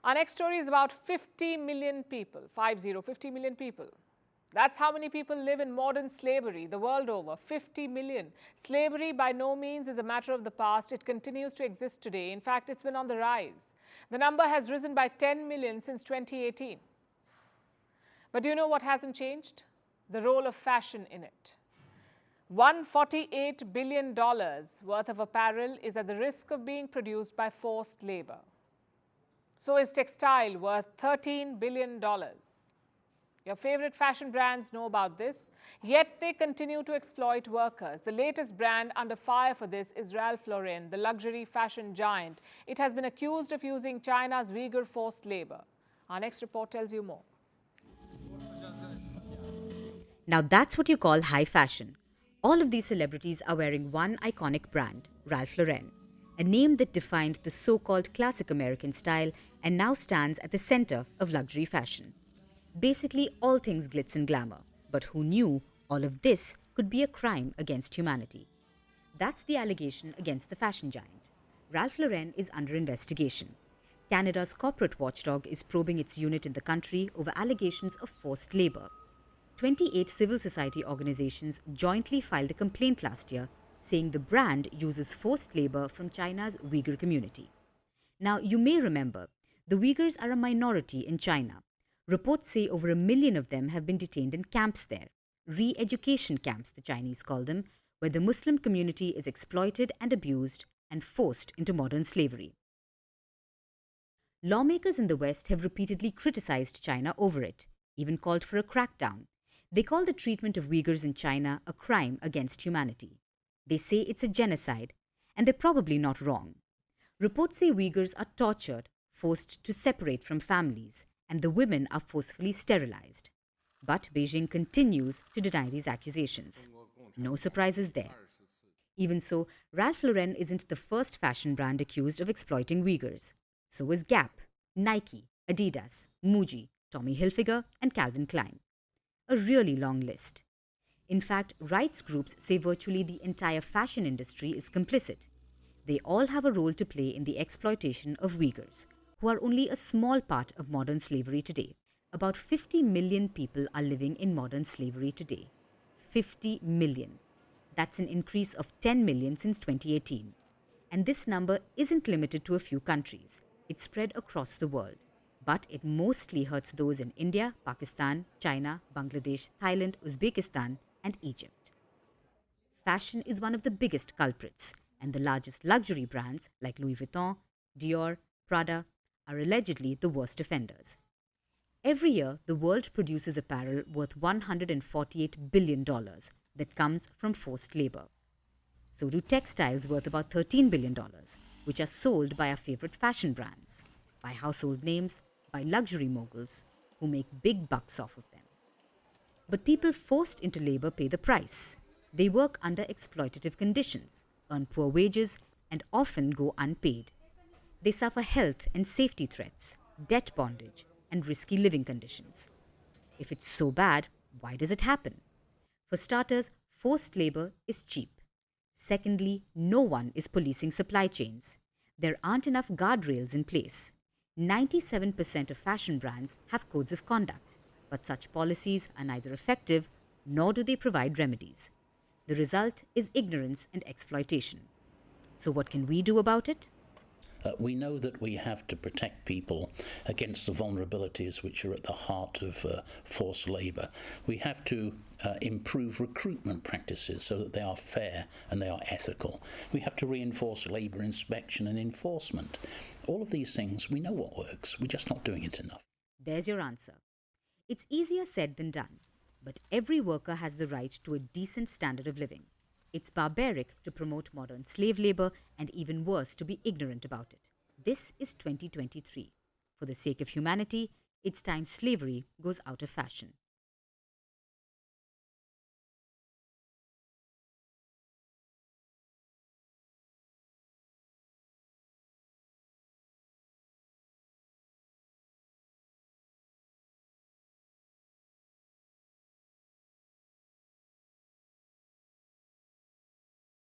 Our next story is about 50 million people, 50 million people. That's how many people live in modern slavery the world over, 50 million. Slavery by no means is a matter of the past. It continues to exist today. In fact, it's been on the rise. The number has risen by 10 million since 2018. But do you know what hasn't changed? The role of fashion in it. $148 billion worth of apparel is at the risk of being produced by forced labor. So is textile, worth $13 billion. Your favorite fashion brands know about this, yet they continue to exploit workers. The latest brand under fire for this is Ralph Lauren, the luxury fashion giant. It has been accused of using China's Uyghur forced labor. Our next report tells you more. Now that's what you call high fashion. All of these celebrities are wearing one iconic brand, Ralph Lauren, a name that defined the so-called classic American style and now stands at the center of luxury fashion. Basically, all things glitz and glamour. But who knew all of this could be a crime against humanity? That's the allegation against the fashion giant. Ralph Lauren is under investigation. Canada's corporate watchdog is probing its unit in the country over allegations of forced labor. 28 civil society organizations jointly filed a complaint last year saying the brand uses forced labor from China's Uyghur community. Now, you may remember, the Uyghurs are a minority in China. Reports say over 1 million of them have been detained in camps there, re-education camps, the Chinese call them, where the Muslim community is exploited and abused and forced into modern slavery. Lawmakers in the West have repeatedly criticized China over it, even called for a crackdown. They call the treatment of Uyghurs in China a crime against humanity. They say it's a genocide, and they're probably not wrong. Reports say Uyghurs are tortured, forced to separate from families, and the women are forcefully sterilized. But Beijing continues to deny these accusations. No surprises there. Even so, Ralph Lauren isn't the first fashion brand accused of exploiting Uyghurs. So is Gap, Nike, Adidas, Muji, Tommy Hilfiger, and Calvin Klein. A really long list. In fact, rights groups say virtually the entire fashion industry is complicit. They all have a role to play in the exploitation of Uyghurs, who are only a small part of modern slavery today. About 50 million people are living in modern slavery today. 50 million. That's an increase of 10 million since 2018. And this number isn't limited to a few countries. It's spread across the world. But it mostly hurts those in India, Pakistan, China, Bangladesh, Thailand, Uzbekistan, and Egypt. Fashion is one of the biggest culprits, and the largest luxury brands like Louis Vuitton, Dior, Prada are allegedly the worst offenders. Every year, the world produces apparel worth $148 billion that comes from forced labor. So do textiles worth about $13 billion, which are sold by our favorite fashion brands, by household names, by luxury moguls who make big bucks off of them. But people forced into labor pay the price. They work under exploitative conditions, earn poor wages, and often go unpaid. They suffer health and safety threats, debt bondage, and risky living conditions. If it's so bad, why does it happen? For starters, forced labor is cheap. Secondly, no one is policing supply chains. There aren't enough guardrails in place. 97% of fashion brands have codes of conduct, but such policies are neither effective nor do they provide remedies. The result is ignorance and exploitation. So what can we do about it? We know that we have to protect people against the vulnerabilities which are at the heart of forced labour. We have to improve recruitment practices so that they are fair and they are ethical. We have to reinforce labour inspection and enforcement. All of these things, we know what works. We're just not doing it enough. There's your answer. It's easier said than done, but every worker has the right to a decent standard of living. It's barbaric to promote modern slave labor and even worse to be ignorant about it. This is 2023. For the sake of humanity, it's time slavery goes out of fashion.